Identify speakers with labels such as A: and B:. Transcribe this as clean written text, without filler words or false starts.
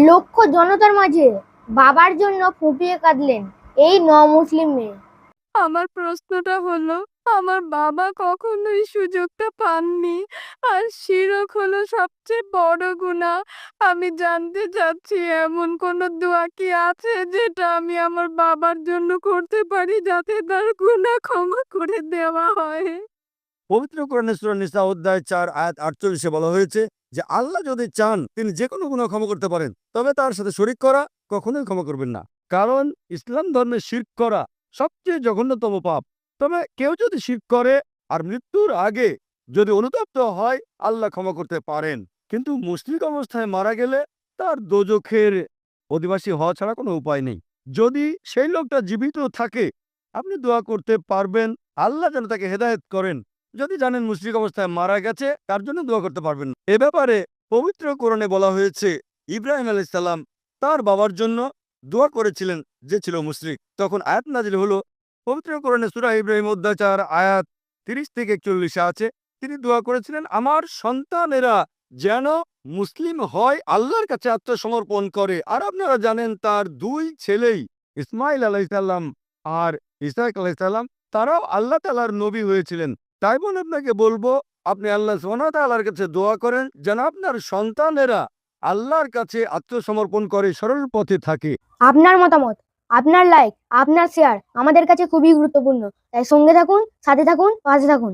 A: লক্ষ জনতার মাঝে বাবার জন্য ফুঁপিয়ে কাঁদলেন এই মুসলিম মেয়ে।
B: আমার প্রশ্নটা হলো, আমার বাবা কখনোই সুযোগটা পাননি, আর শিরক হলো সবচেয়ে বড় গুনাহ। আমি জানতে চাচ্ছি এমন কোনো দোয়া কি আছে যেটা আমি আমার বাবার জন্য করতে পারি যাতে তার গুনাহ ক্ষমা করে দেওয়া হয়?
C: পবিত্র কোরআনে সূরা নিসা অধ্যায় ৪ আয়াত ৪৮ বলা হয়েছে যে আল্লাহ যদি চান তিনি যে কোনো গুনাহ ক্ষমা করতে পারেন, তবে তার সাথে শরিক করা কখনোই ক্ষমা করবেন না। কারণ ইসলাম ধর্মে শিরক করা সবচেয়ে জঘন্যতম পাপ। তবে কেউ যদি শিরক করে আর মৃত্যুর আগে যদি অনুতপ্ত হয়, আল্লাহ ক্ষমা করতে পারেন। কিন্তু মুশরিক অবস্থায় মারা গেলে তার দোজখের অধিবাসী হওয়া ছাড়া কোনো উপায় নেই। যদি সেই লোকটা জীবিত থাকে, আপনি দোয়া করতে পারবেন আল্লাহ যেন তাকে হেদায়েত করেন। যদি জানেন মুশরিক অবস্থায় মারা গেছে, তার জন্য দোয়া করতে পারবেন না। এ ব্যাপারে পবিত্র কোরআনে বলা হয়েছে ইব্রাহিম আলাইহিস সালাম তার বাবার জন্য দোয়া করেছিলেন যে ছিল মুশরিক। তখন আয়াত নাজিল হলো। পবিত্র কোরআনে সূরা ইব্রাহিম অধ্যায় ৪ আয়াত ৩০ থেকে ৪১ আছে। তিনি দোয়া করেছিলেন আমার সন্তানেরা যেন মুসলিম হয়, আল্লাহর কাছে আত্মসমর্পণ করে। আর আপনারা জানেন তার দুই ছেলেই ইসমাইল আলাইহিস সালাম আর ইসহাক আলাইহিস সালাম তারাও আল্লাহ তাআলার নবী হয়েছিলেন। তাই বলে আপনাকে বলবো, আপনি আল্লাহ সুবহানাহু ওয়া তাআলার কাছে দোয়া করেন যেন আপনার সন্তানেরা আল্লাহর কাছে আত্মসমর্পণ করে সরল পথে থাকে।
A: আপনার মতামত, আপনার লাইক, আপনার শেয়ার আমাদের কাছে খুবই গুরুত্বপূর্ণ। তাই সঙ্গে থাকুন, সাথে থাকুন, পাশে থাকুন।